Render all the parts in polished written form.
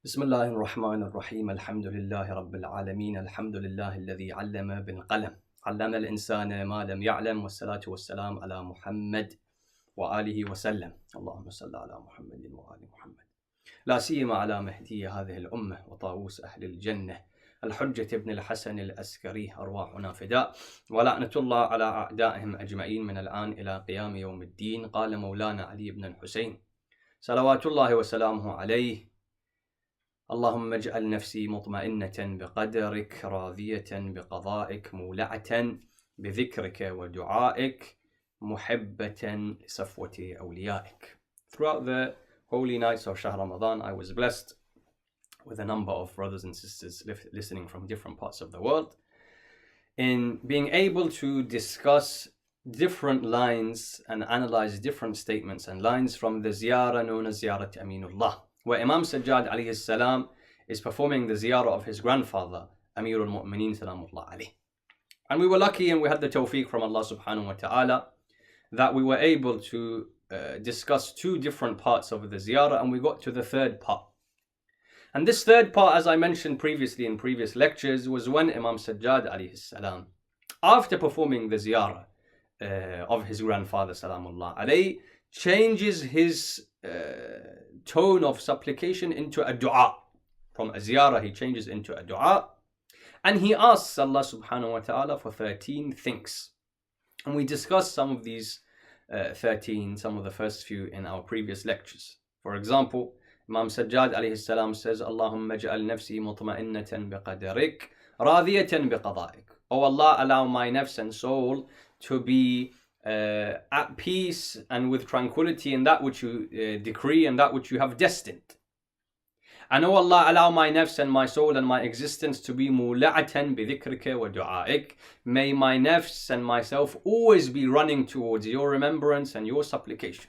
بسم الله الرحمن الرحيم الحمد لله رب العالمين الحمد لله الذي علم بالقلم علم الإنسان ما لم يعلم والصلاة والسلام على محمد وآله وسلم اللهم صل على محمد وآل محمد لا سيما على مهدي هذه الأمة وطاووس أهل الجنة الحجة ابن الحسن الأسكري أرواحنا فداء ولعنة الله على أعدائهم أجمعين من الآن إلى قيام يوم الدين. قال مولانا علي بن الحسين صلوات الله وسلامه عليه: اللهم اجعل نفسي مطمئنة بقدرك راضية بقضائك مولعة بذكرك ودعائك محبة لصفوة أوليائك. Throughout the holy nights of Shahr Ramadan, I was blessed with a number of brothers and sisters listening from different parts of the world in being able to discuss different lines and analyze different statements and lines from the ziyarah known as Ziyarat Aminullah, where Imam Sajjad alayhi salam is performing the ziyarah of his grandfather, Amirul Mu'mineen salamullah alayh. And we were lucky and we had the tawfiq from Allah subhanahu wa ta'ala that we were able to discuss two different parts of the ziyarah, and we got to the third part. And this third part, as I mentioned previously in previous lectures, was when Imam Sajjad alayhi salam, after performing the ziyarah of his grandfather salamullah alayh, changes his tone of supplication into a dua. From a ziyarah he changes into a dua, and he asks Allah subhanahu wa ta'ala for 13 things. And we discussed some of these 13, some of the first few in our previous lectures. For example, Imam Sajjad alayhi salam says, Allahumma ij'al nafsi mutma'innatan biqadarik radiyatan biqada'ik. Oh Allah, allow my nafs and soul to be at peace and with tranquility in that which you decree and that which you have destined. And oh Allah, allow my nafs and my soul and my existence to be mula'atan bi dhikrika wa du'aik. May my nafs and myself always be running towards your remembrance and your supplication.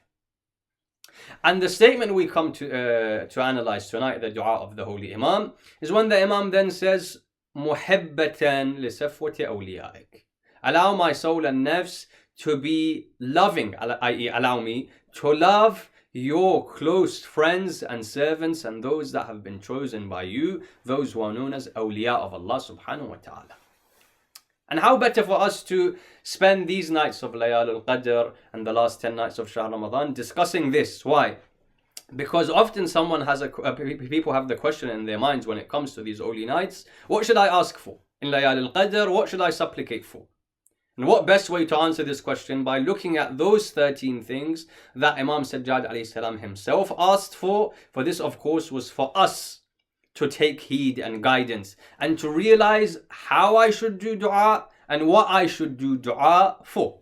And the statement we come to analyze tonight, the dua of the Holy Imam, is when the Imam then says, muhibbatan li safwati awliyaik. Allow my soul and nafs to be loving, i.e. allow me to love your close friends and servants and those that have been chosen by you, those who are known as awliya of Allah subhanahu wa ta'ala. And how better for us to spend these nights of Layal al-Qadr and the last 10 nights of Shahr Ramadan discussing this. Why? Because often people have the question in their minds when it comes to these holy nights: what should I ask for? In Layal al-Qadr, what should I supplicate for? And what best way to answer this question? By looking at those 13 things that Imam Sajjad alayhi salam himself asked for. For this, of course, was for us to take heed and guidance and to realize how I should do dua and what I should do dua for.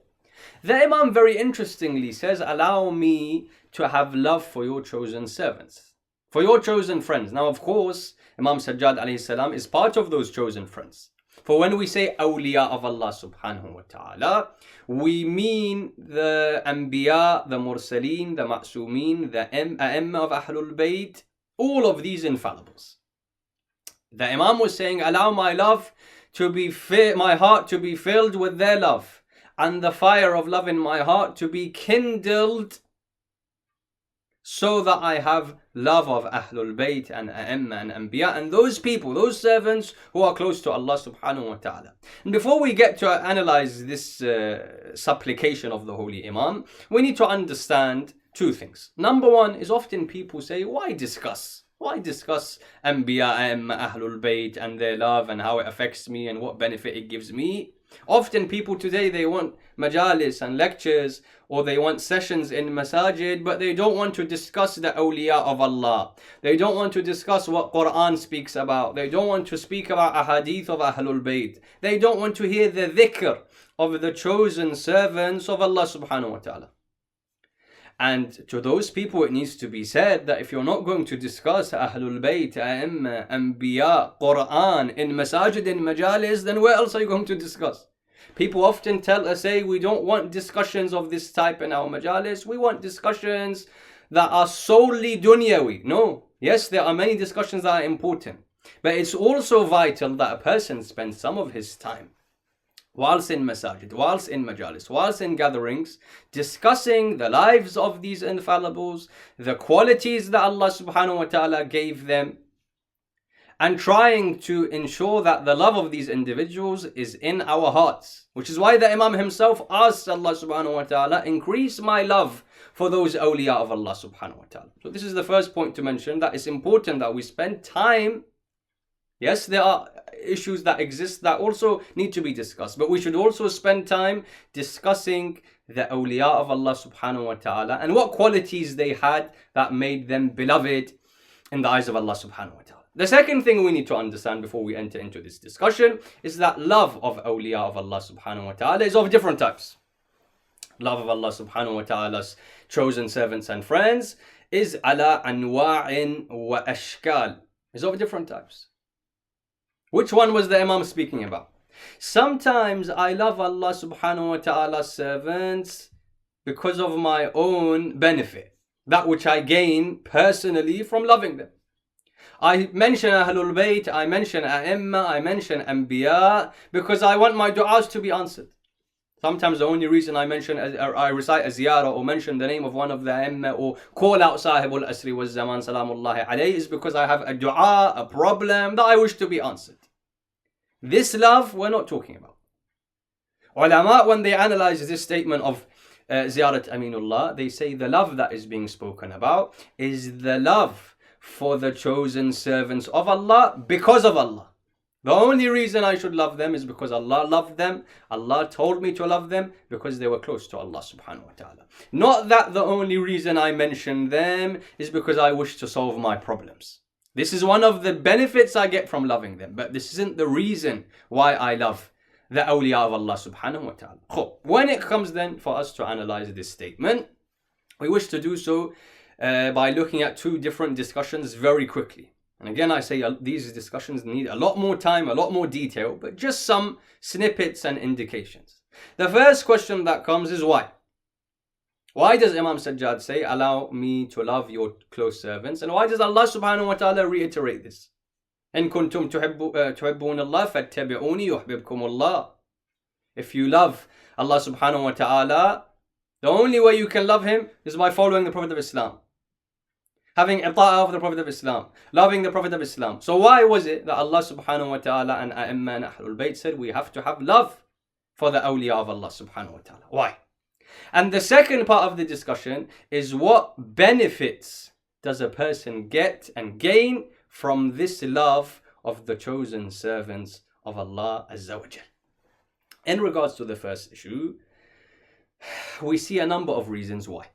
The Imam very interestingly says, allow me to have love for your chosen servants, for your chosen friends. Now, of course, Imam Sajjad alayhi salam is part of those chosen friends. For when we say awliya of Allah subhanahu wa ta'ala, we mean the anbiya, the mursaleen, the ma'soomeen, the a'imma of Ahlul Bayt, all of these infallibles. The Imam was saying, allow my love to be my heart to be filled with their love, and the fire of love in my heart to be kindled, so that I have love of Ahlul Bayt and A'imma and Anbiya and those people, those servants who are close to Allah subhanahu wa ta'ala. And before we get to analyze this supplication of the Holy Imam, we need to understand two things. Number one is, often people say, why discuss? Why discuss Anbiya, A'imma, Ahlul Bayt and their love and how it affects me and what benefit it gives me? Often people today, they want majalis and lectures, or they want sessions in masajid, but they don't want to discuss the awliya of Allah. They don't want to discuss what Quran speaks about. They don't want to speak about ahadith of Ahlul Bayt. They don't want to hear the dhikr of the chosen servants of Allah subhanahu wa ta'ala. And to those people, it needs to be said that if you're not going to discuss Ahlul Bayt, A'imma, Anbiya, Quran in masajid, in majalis, then where else are you going to discuss? People often say, we don't want discussions of this type in our majalis. We want discussions that are solely dunyawi. No. Yes, there are many discussions that are important. But it's also vital that a person spends some of his time whilst in masajid, whilst in majalis, whilst in gatherings, discussing the lives of these infallibles, the qualities that Allah subhanahu wa ta'ala gave them, and trying to ensure that the love of these individuals is in our hearts. Which is why the Imam himself asked Allah subhanahu wa ta'ala, increase my love for those awliya of Allah subhanahu wa ta'ala. So this is the first point to mention, that it's important that we spend time. Yes, there are issues that exist that also need to be discussed, but we should also spend time discussing the awliya of Allah subhanahu wa ta'ala and what qualities they had that made them beloved in the eyes of Allah subhanahu wa ta'ala. The second thing we need to understand before we enter into this discussion is that love of awliya of Allah subhanahu wa ta'ala is of different types. Love of Allah subhanahu wa ta'ala's chosen servants and friends is ala anwa'in wa ashkal, is of different types. Which one was the Imam speaking about? Sometimes I love Allah subhanahu wa ta'ala's servants because of my own benefit, that which I gain personally from loving them. I mention Ahlul Bayt, I mention A'imma, I mention Anbiya because I want my du'as to be answered. Sometimes the only reason I recite a ziyarah or mention the name of one of the A'imma or call out Sahibul Asri wal Zaman Salamullahi alayhi is because I have a du'a, a problem that I wish to be answered. This love we're not talking about. Ulama, when they analyze this statement of Ziyarat Aminullah, they say the love that is being spoken about is the love for the chosen servants of Allah because of Allah. The only reason I should love them is because Allah loved them. Allah told me to love them because they were close to Allah subhanahu wa ta'ala. Not that the only reason I mention them is because I wish to solve my problems. This is one of the benefits I get from loving them, but this isn't the reason why I love the awliya of Allah subhanahu wa ta'ala. When it comes then for us to analyze this statement, we wish to do so by looking at two different discussions very quickly. And again, I say these discussions need a lot more time, a lot more detail, but just some snippets and indications. The first question that comes is why? Why does Imam Sajjad say, allow me to love your close servants? And why does Allah subhanahu wa ta'ala reiterate this? إن كنتم تحبون الله فاتبعوني يحببكم الله. If you love Allah subhanahu wa ta'ala, the only way you can love him is by following the Prophet of Islam. Having ita'ah of the Prophet of Islam, loving the Prophet of Islam. So why was it that Allah subhanahu wa ta'ala and A'imma and Ahlul Bayt said we have to have love for the awliya of Allah subhanahu wa ta'ala? Why? And the second part of the discussion is what benefits does a person get and gain from this love of the chosen servants of Allah Azza wa Jal. In regards to the first issue, we see a number of reasons why.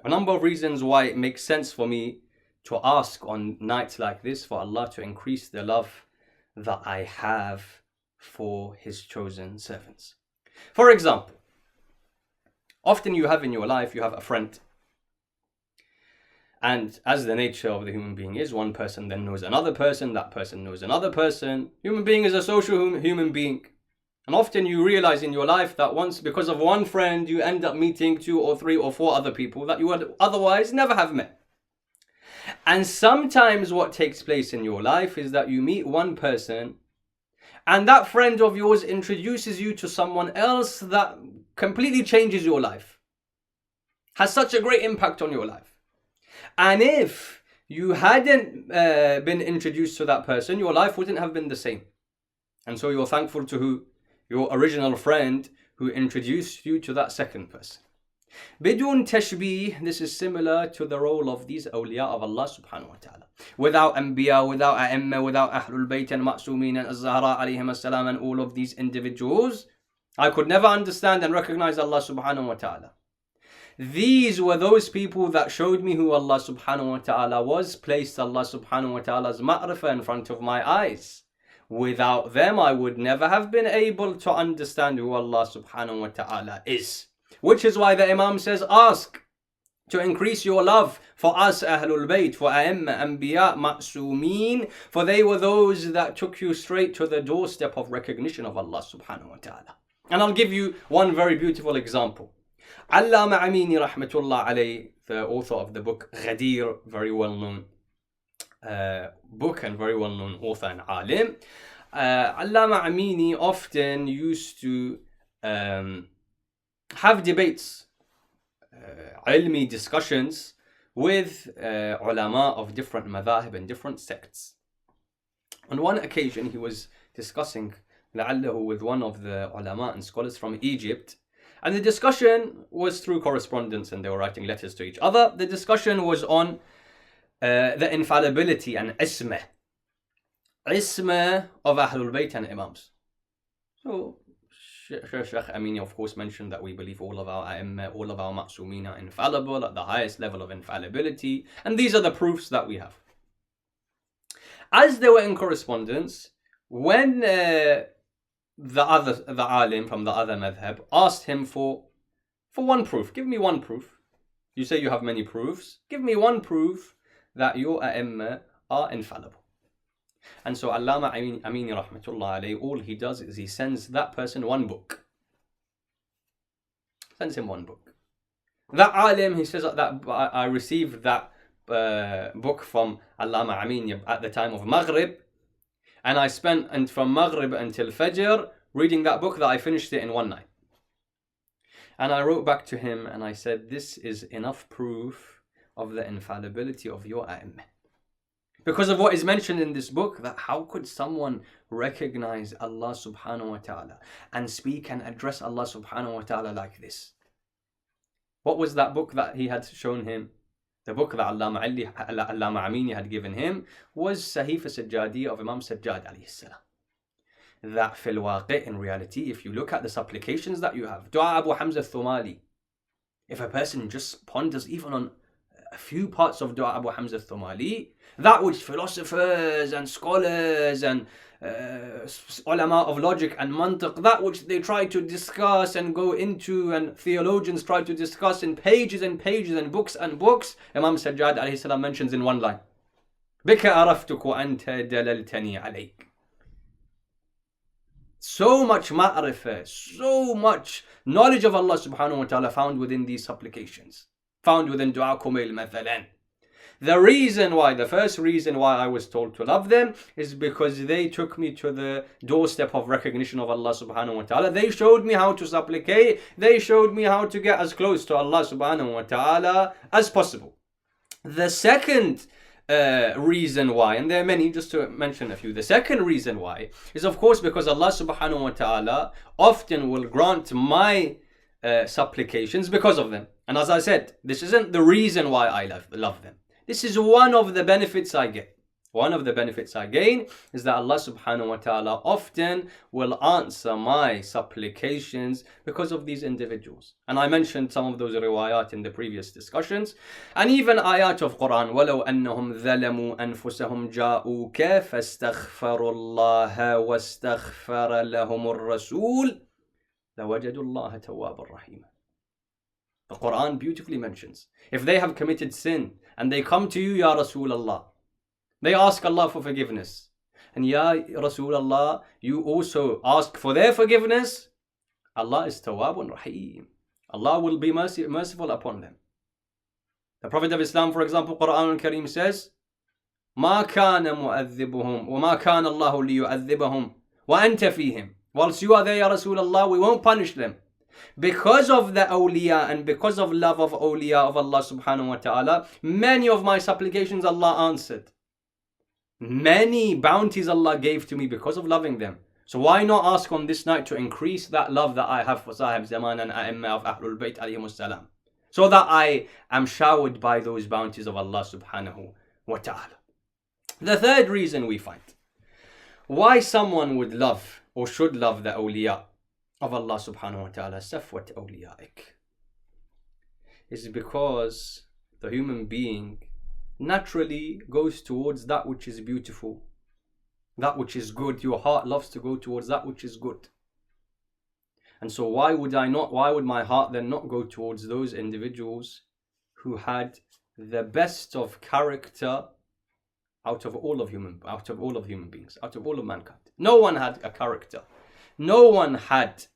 A number of reasons why it makes sense for me to ask on nights like this for Allah to increase the love that I have for His chosen servants. For example, often you have in your life, you have a friend. And as the nature of the human being is, one person then knows another person, that person knows another person. Human being is a social human being. And often you realize in your life that once, because of one friend, you end up meeting 2 or 3 or 4 other people that you would otherwise never have met. And sometimes what takes place in your life is that you meet one person and that friend of yours introduces you to someone else that completely changes your life. Has such a great impact on your life. And if you hadn't been introduced to that person, your life wouldn't have been the same. And so you're thankful to who? Your original friend who introduced you to that second person. Bidun tashbih, this is similar to the role of these awliya of Allah subhanahu wa ta'ala. Without Anbiya, without A'imma, without Ahlul Bayt and Ma'sumin and Az-Zahra alayhim as-salam and all of these individuals, I could never understand and recognize Allah subhanahu wa ta'ala. These were those people that showed me who Allah subhanahu wa ta'ala was, placed Allah subhanahu wa ta'ala's ma'rifah in front of my eyes. Without them, I would never have been able to understand who Allah subhanahu wa ta'ala is. Which is why the Imam says, ask to increase your love for us, Ahlul Bayt, for A'imma, Anbiya, Ma'sumin, for they were those that took you straight to the doorstep of recognition of Allah subhanahu wa ta'ala. And I'll give you one very beautiful example. Allama Amini rahmatullah alayhi, the author of the book Ghadir, very well known book and very well known author and alim. Allama Amini often used to have debates, ilmi discussions with ulama of different madhahib and different sects. On one occasion, he was discussing لعله with one of the ulama and scholars from Egypt, and the discussion was through correspondence, and they were writing letters to each other. The discussion was on the infallibility and ismah of Ahlul Bayt and Imams. So Sheikh Amini, of course, mentioned that we believe all of our A'imma, all of our Ma'sumin are infallible at the highest level of infallibility, and these are the proofs that we have. As they were in correspondence, when the alim from the other madhab asked him for one proof, give me one proof. You say you have many proofs, give me one proof that your A'imma are infallible. And so Allama Amini rahmatullah alayhi, all he does is he sends that person one book. Sends him one book. That alim, he says that I received that book from Allama Amini at the time of Maghrib, and I spent from Maghrib until Fajr reading that book, that I finished it in one night. And I wrote back to him and I said, this is enough proof of the infallibility of your A'imma. Because of what is mentioned in this book, that how could someone recognize Allah subhanahu wa ta'ala and speak and address Allah subhanahu wa ta'ala like this? What was that book that he had shown him? The book that Allama Amini had given him was Sahifa Sajjadi of Imam Sajjad alayhi salam. That fil waqi', in reality, if you look at the supplications that you have, Dua Abu Hamza Thumali, if a person just ponders even on a few parts of Dua Abu Hamza Thumali, that which philosophers and scholars and ulama of logic and mantiq, that which they try to discuss and go into, and theologians try to discuss in pages and pages and books, Imam Sajjad alayhi salam mentions in one line, Bika araftuk wa anta dalaltani alayk. So much ma'rifah, so much knowledge of Allah subhanahu wa ta'ala found within these supplications, found within Dua Kumail mathalan. The first reason why I was told to love them is because they took me to the doorstep of recognition of Allah subhanahu wa ta'ala. They showed me how to supplicate. They showed me how to get as close to Allah subhanahu wa ta'ala as possible. The second reason why, and there are many, just to mention a few, the second reason why is of course because Allah subhanahu wa ta'ala often will grant my supplications because of them. And as I said, this isn't the reason why I love them. This is one of the benefits I get. One of the benefits I gain is that Allah subhanahu wa ta'ala often will answer my supplications because of these individuals. And I mentioned some of those riwayat in the previous discussions. And even ayat of Quran, وَلَوْ أَنَّهُمْ ظَلَمُوا أَنفُسَهُمْ جَاءُوكَ فَاسْتَغْفَرُوا اللَّهَ وَاسْتَغْفَرَ لَهُمُ الرَّسُولُ لَوَجَدُوا اللَّهَ تَوَّابًا رَحِيمًا. The Quran beautifully mentions, if they have committed sin and they come to you, Ya Rasulullah, they ask Allah for forgiveness, and Ya Rasulullah, you also ask for their forgiveness, Allah is Tawwabun Rahim. Allah will be merciful upon them. The Prophet of Islam, for example, Quran al-Kareem says, مَا كَانَ مُؤَذِّبُهُمْ وَمَا كَانَ اللَّهُ لِيُؤَذِّبَهُمْ وَأَنْتَ فِيهِمْ. Whilst you are there, Ya Rasulullah, we won't punish them. Because of the awliya and because of love of awliya of Allah subhanahu wa ta'ala, many of my supplications Allah answered. Many bounties Allah gave to me because of loving them. So why not ask on this night to increase that love that I have for Sahib Zaman and A'imma of Ahlul Bayt alayhimus salam, so that I am showered by those bounties of Allah subhanahu wa ta'ala. The third reason we find why someone would love or should love the awliya of Allah subhanahu wa ta'ala, safwat awliyaik, is because the human being naturally goes towards that which is beautiful, that which is good. Your heart loves to go towards that which is good. And so why would my heart then not go towards those individuals who had the best of character out of all of human beings, out of all of mankind? No one had a character. No one had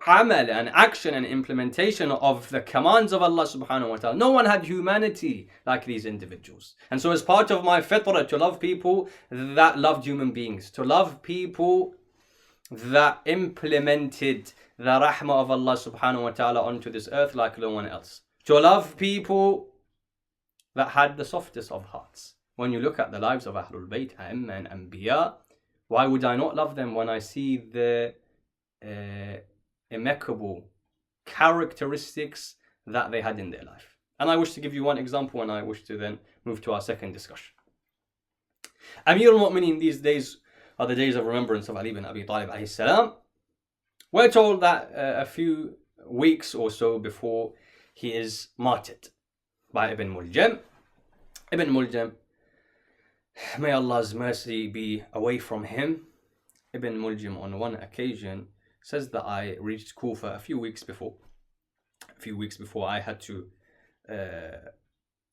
amal and action and implementation of the commands of Allah subhanahu wa ta'ala. No one had humanity like these individuals. And so as part of my fitrah to love people that loved human beings, to love people that implemented the rahmah of Allah subhanahu wa ta'ala onto this earth like no one else. To love people that had the softest of hearts. When you look at the lives of Ahlul Bayt, A'imma and Anbiya, Why would I not love them when I see the impeccable characteristics that they had in their life? And I wish to give you one example, and I wish to then move to our second discussion. Amir al-Mu'mineen, these days are the days of remembrance of Ali bin Abi Talib alayhi salam. We're told that a few weeks or so before he is martyred by Ibn Muljam. Ibn Muljam, may Allah's mercy be away from him. Ibn Muljam on one occasion says that I reached Kufa a few weeks before I had to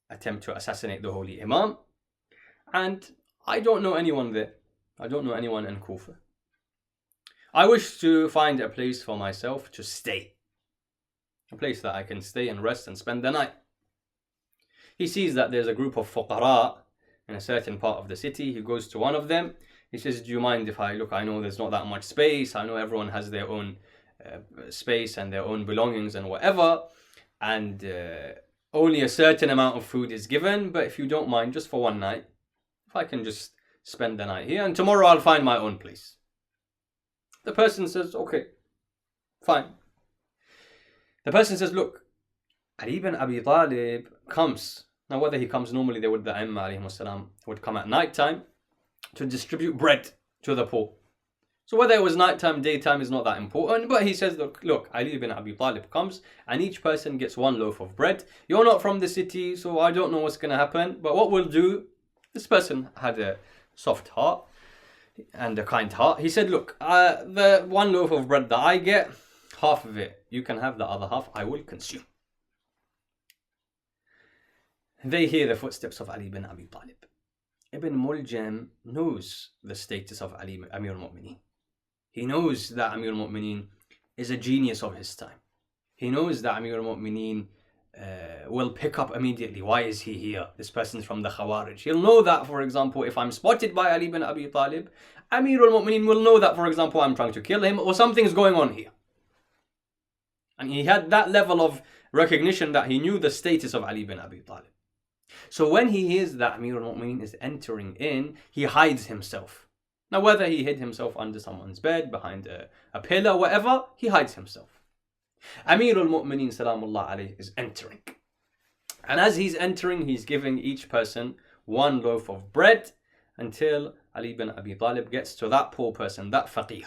attempt to assassinate the Holy Imam, and I don't know anyone there. I don't know anyone in Kufa. I wish to find a place for myself to stay, a place that I can stay and rest and spend the night. He sees that there's a group of fuqara in a certain part of the city. He goes to one of them. He says, do you mind if I know there's not that much space. I know everyone has their own space and their own belongings and whatever. And only a certain amount of food is given. But if you don't mind, just for one night, if I can just spend the night here, and tomorrow I'll find my own place. The person says, okay, fine. The person says, look, Ali ibn Abi Talib comes. Now, whether he comes normally, they would, the Imam would come at night time to distribute bread to the poor. So whether it was nighttime, daytime is not that important. But he says, look, Ali ibn Abi Talib comes and each person gets one loaf of bread. You're not from the city, so I don't know what's going to happen. But what we'll do, this person had a soft heart and a kind heart. He said, look, the one loaf of bread that I get, half of it, you can have, the other half I will consume. They hear the footsteps of Ali ibn Abi Talib. Ibn Muljam knows the status of Ali, Amir al-Mu'mineen. He knows that Amir al-Mu'mineen is a genius of his time. He knows that Amir al-Mu'mineen will pick up immediately. Why is he here? This person's from the Khawarij. He'll know that, for example, if I'm spotted by Ali ibn Abi Talib, Amir al-Mu'mineen will know that, for example, I'm trying to kill him or something's going on here. And he had that level of recognition that he knew the status of Ali ibn Abi Talib. So when he hears that Amir al-Mu'mineen is entering in, he hides himself. Now, whether he hid himself under someone's bed, behind a pillar, whatever, he hides himself. Amir al-Mu'mineen salamullah alayhi is entering. And as he's entering, he's giving each person one loaf of bread until Ali ibn Abi Talib gets to that poor person, that faqir,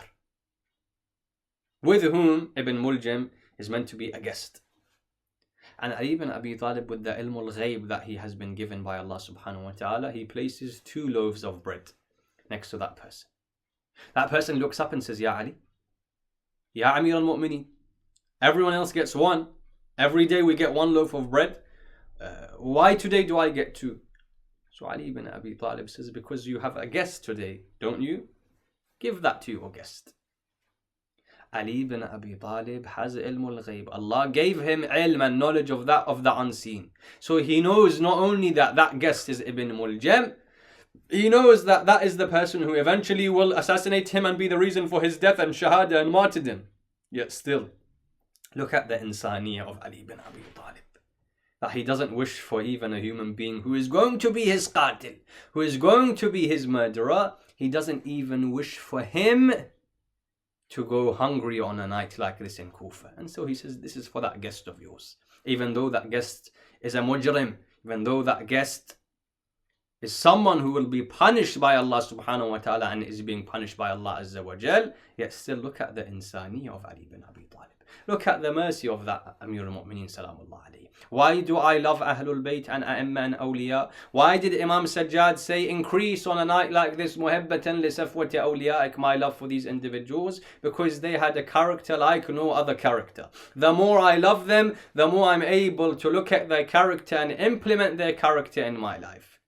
with whom Ibn Muljam is meant to be a guest. And Ali ibn Abi Talib, with the ilm al-ghayb that he has been given by Allah subhanahu wa ta'ala, he places 2 loaves of bread next to that person. That person looks up and says, Ya Ali, Ya Amir al-Mu'mineen, everyone else gets 1. Every day we get 1 loaf of bread. Why today do I get 2? So Ali ibn Abi Talib says, because you have a guest today, don't you? Give that to your guest. Ali ibn Abi Talib has ilm al-ghayb. Allah gave him ilm and knowledge of the unseen. So he knows not only that guest is Ibn Muljam, he knows that is the person who eventually will assassinate him and be the reason for his death and shahada and martyrdom. Yet still, look at the insaniyah of Ali ibn Abi Talib. That he doesn't wish for even a human being who is going to be his qatil, who is going to be his murderer. He doesn't even wish for him to go hungry on a night like this in Kufa. And so he says, this is for that guest of yours. Even though that guest is a mujrim, even though that guest is someone who will be punished by Allah subhanahu wa ta'ala and is being punished by Allah azza wa jal, yet still look at the insani of Ali ibn Abi Talib. Look at the mercy of that Amir al-Mu'mineen salamullah alayhi. Why do I love Ahlul Bayt and A'imma and Awliya? Why did Imam Sajjad say, increase on a night like this, muhabbatan li safwati awliyaik, my love for these individuals? Because they had a character like no other character. The more I love them, the more I'm able to look at their character and implement their character in my life.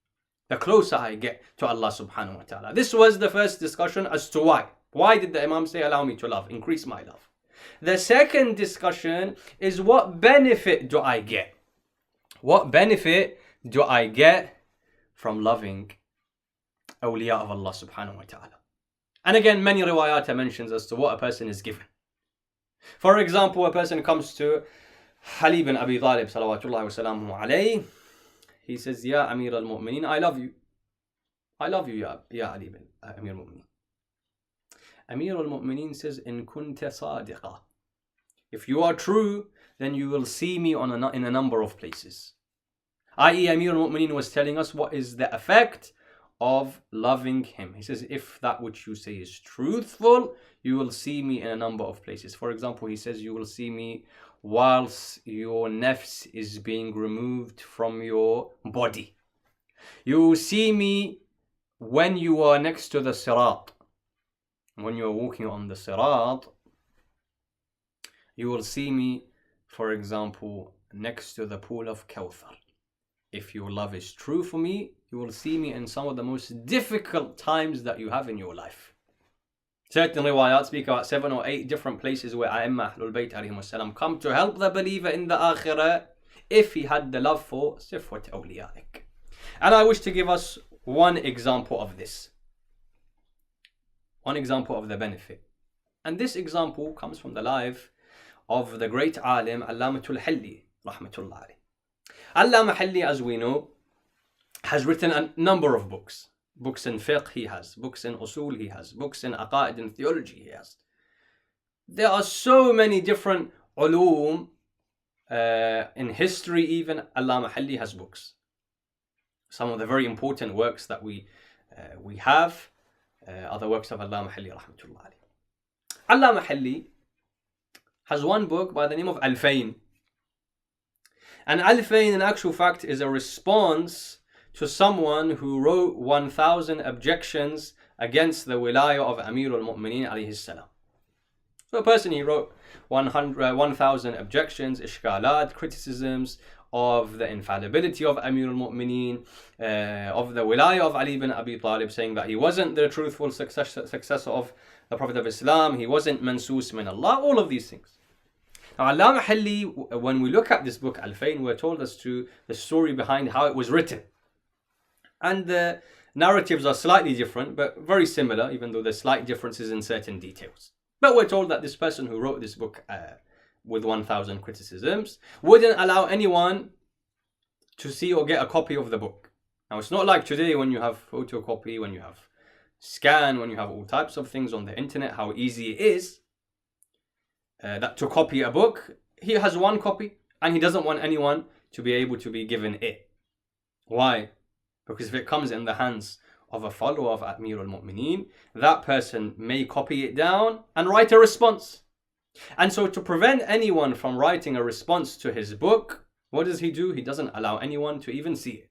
The closer I get to Allah subhanahu wa ta'ala. This was the first discussion as to why. Why did the Imam say, allow me to love, increase my love? The second discussion is, what benefit do I get? What benefit do I get from loving awliya of Allah subhanahu wa ta'ala? And again, many riwayat mentions as to what a person is given. For example, a person comes to Ali ibn Abi Talib salawatullahi wa salamuhu alayhi. He says, Ya Amir al-Mu'mineen, I love you. I love you, Ya Ali ibn Amir al-Mu'mineen. Amir al-Mu'mineen says, in kunta sadiqa. If you are true, then you will see me in a number of places. I.e., Amir al-Mu'mineen was telling us what is the effect of loving him. He says, if that which you say is truthful, you will see me in a number of places. For example, he says, you will see me whilst your nafs is being removed from your body. You will see me when you are next to the sirat. When you are walking on the sirat, you will see me, for example, next to the pool of Kawthar. If your love is true for me, you will see me in some of the most difficult times that you have in your life. Certain riwayat speak about 7 or 8 different places where A'imma Ahlul Bayt alayhim salam come to help the believer in the akhirah if he had the love for Sifwat awliyaik. And I wish to give us one example of this. One example of the benefit. And this example comes from the life of the great alim Allamatul Halli, rahmatullah alayh. Allama Halli, as we know, has written a number of books. Books in fiqh he has, books in usul he has, books in aqaid and theology he has. There are so many different ulum, in history even, Allama Halli has books. Some of the very important works that we have are the works of Allama Halli, rahmatullah alayh. Allama Halli has one book by the name of Al-Fayn. And Al-Fayn, in actual fact, is a response to someone who wrote 1,000 objections against the wilayah of Amir al-Mu'mineen alayhi salam. So a person, he wrote 1,000 objections, ishkalat, criticisms of the infallibility of Amir al-Mu'mineen, of the wilayah of Ali ibn Abi Talib, saying that he wasn't the truthful successor of the Prophet of Islam, he wasn't mansoos min Allah, all of these things. Now, Allama Halli, when we look at this book, Al-Fayn, we're told as to the story behind how it was written. And the narratives are slightly different, but very similar, even though there's slight differences in certain details. But we're told that this person who wrote this book with 1,000 criticisms wouldn't allow anyone to see or get a copy of the book. Now, it's not like today when you have photocopy, when you have scan, when you have all types of things on the internet, how easy it is that to copy a book. He has one copy and he doesn't want anyone to be able to be given it. Why? Because if it comes in the hands of a follower of Amir al-Mu'mineen, that person may copy it down and write a response. And so to prevent anyone from writing a response to his book, what does he do? He doesn't allow anyone to even see it.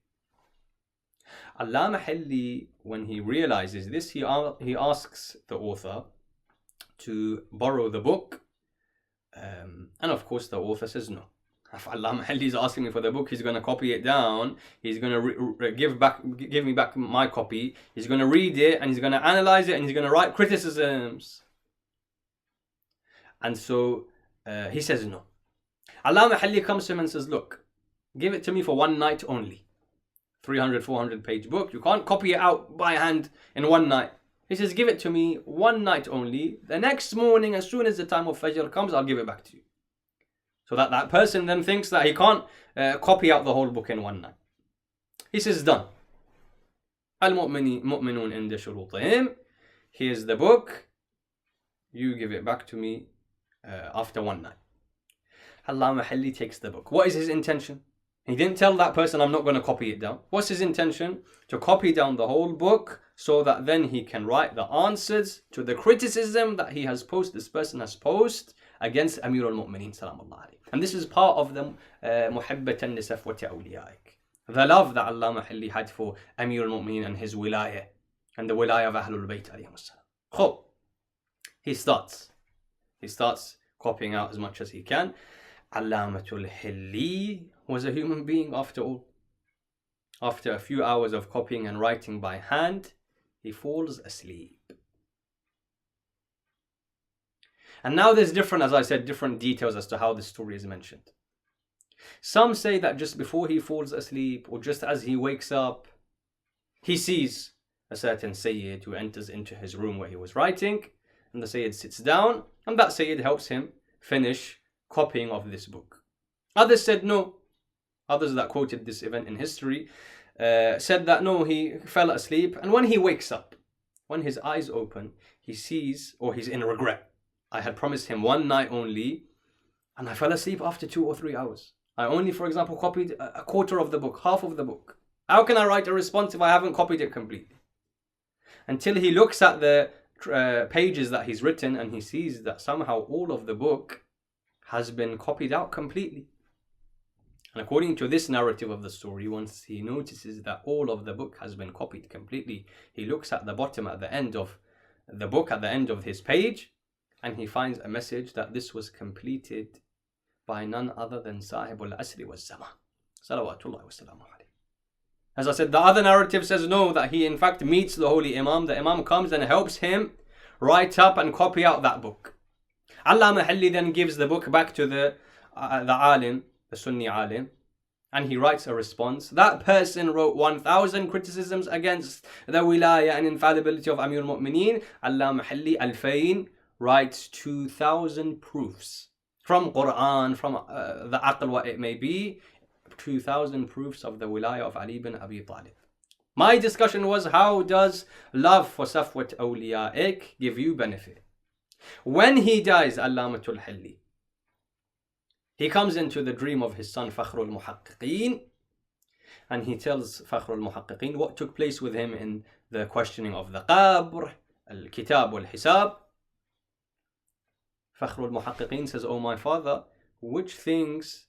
Allama Halli, when he realizes this, he asks the author to borrow the book. And of course the author says no. If Allama Halli is asking me for the book, he's going to copy it down, he's going to give me back my copy, he's going to read it and he's going to analyze it and he's going to write criticisms. And so he says no. Allama Halli comes to him and says, look, give it to me for one night only. 300, 400 page book, you can't copy it out by hand in one night. He says, give it to me one night only. The next morning, as soon as the time of Fajr comes, I'll give it back to you. So that person then thinks that he can't copy out the whole book in one night. He says, done. Al-Mu'minun inda shurutihim. Here's the book. You give it back to me after one night. Allama Halli takes the book. What is his intention? He didn't tell that person, I'm not going to copy it down. What's his intention? To copy down the whole book so that then he can write the answers to the criticism that this person has posed against Amir al-Mu'mineen salamullah alayhi. And this is part of the muhibbatan li safwati awliyaik. The love that Allama Halli had for Amir al-Mu'mineen and his wilayah and the wilayah of Ahlul Bayt alayhim salam. He starts copying out as much as he can. Allamatul Halli was a human being after all. After a few hours of copying and writing by hand, he falls asleep. And now there's different details as to how this story is mentioned. Some say that just before he falls asleep or just as he wakes up, he sees a certain Sayyid who enters into his room where he was writing, and the Sayyid sits down, and that Sayyid helps him finish copying of this book. Others said no. Others that quoted this event in history said that no, he fell asleep, and when he wakes up, when his eyes open, he sees, or he's in regret. I had promised him one night only, and I fell asleep after 2 or 3 hours. I only, for example, copied a quarter of the book, half of the book. How can I write a response if I haven't copied it completely? Until he looks at the pages that he's written and he sees that somehow all of the book has been copied out completely. And according to this narrative of the story, once he notices that all of the book has been copied completely, he looks at the bottom, at the end of the book, at the end of his page, and he finds a message that this was completed by none other than Sahib al-Asri wa Zaman. Salawatullah wa salamu alayhi. As I said, the other narrative says no, that he in fact meets the Holy Imam. The Imam comes and helps him write up and copy out that book. Allama Halli then gives the book back to the alim, the Sunni alim, and he writes a response. That person wrote 1,000 criticisms against the wilaya and infallibility of Amir al-Mu'mineen. Allama Halli Al-Fayn writes 2,000 proofs from Quran, from the Aql, what it may be, 2,000 proofs of the wilaya of Ali bin Abi Talib. My discussion was, how does love for Safwat Awliya'ik give you benefit? When he dies, Allamatul Halli, he comes into the dream of his son Fakhrul Muhaqqiqeen, and he tells Fakhrul Muhaqqiqeen what took place with him in the questioning of the Qabr, Al-Kitab wal-Hisab. Fakhrul Muhaqqiqeen says, "Oh my father, which things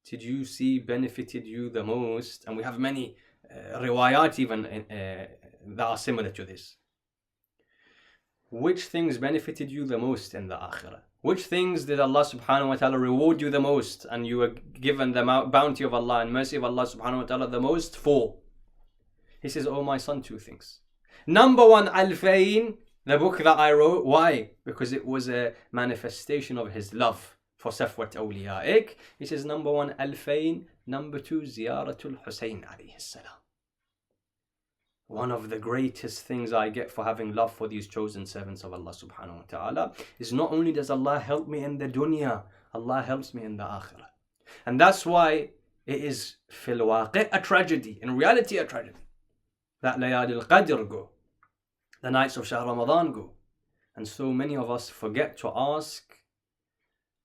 did you see benefited you the most?" And we have many riwayat even that are similar to this. Which things benefited you the most in the Akhirah? Which things did Allah subhanahu wa ta'ala reward you the most, and you were given the bounty of Allah and mercy of Allah subhanahu wa ta'ala the most for? He says, "Oh my son, 2 things. Number 1, Al-Fayn, the book that I wrote. Why? Because it was a manifestation of his love for Safwat Awliya'ik." He says, number 1, Al-Fayn. Number 2, Ziyaratul Huseini alayhi salam. One of the greatest things I get for having love for these chosen servants of Allah subhanahu wa ta'ala is not only does Allah help me in the dunya, Allah helps me in the akhirah. And that's why it is fil waqi' a tragedy, in reality a tragedy, that Layali al-Qadr go, the nights of Shahr Ramadan go. And so many of us forget to ask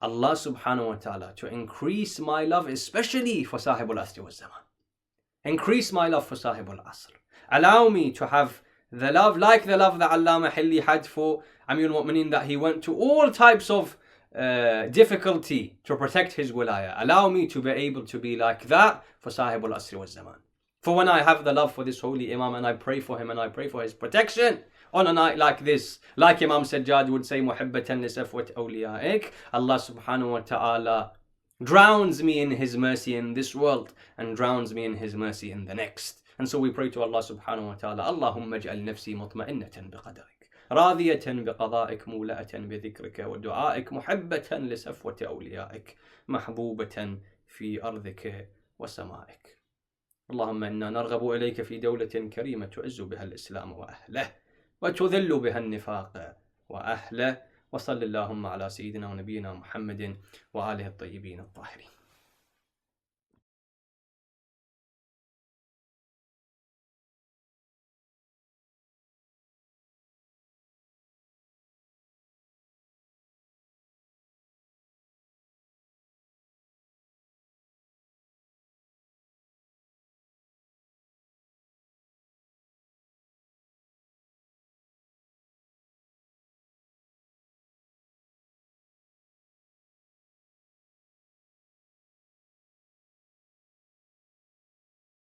Allah subhanahu wa ta'ala to increase my love, especially for Sahib al-Asri wa Zaman. Increase my love for Sahib al-Asr. Allow me to have the love, like the love that Allama Halli had for Amir al-Mu'mineen, that he went to all types of difficulty to protect his wilaya. Allow me to be able to be like that for Sahib al-Asri wa Zaman. For when I have the love for this holy Imam and I pray for him and I pray for his protection on a night like this, like Imam Sajjad would say, Muhibbatan li Safwat Awliya'ik, Allah subhanahu wa ta'ala drowns me in his mercy in this world and drowns me in his mercy in the next. And so we pray to Allah subhanahu wa ta'ala, Allahumma ij'al nafsi mutma'innatan biqadarik, radiyatan biqada'ik, mula'atan bidhikrika, wa du'a'ik, muhibbatan li safwati awliya'ik, mahbubatan fi ardhika wa sama'ik. اللهم إنا نرغب إليك في دولة كريمة تعز بها الإسلام وأهله وتذل بها النفاق وأهله. وصل اللهم على سيدنا ونبينا محمد وآله الطيبين الطاهرين.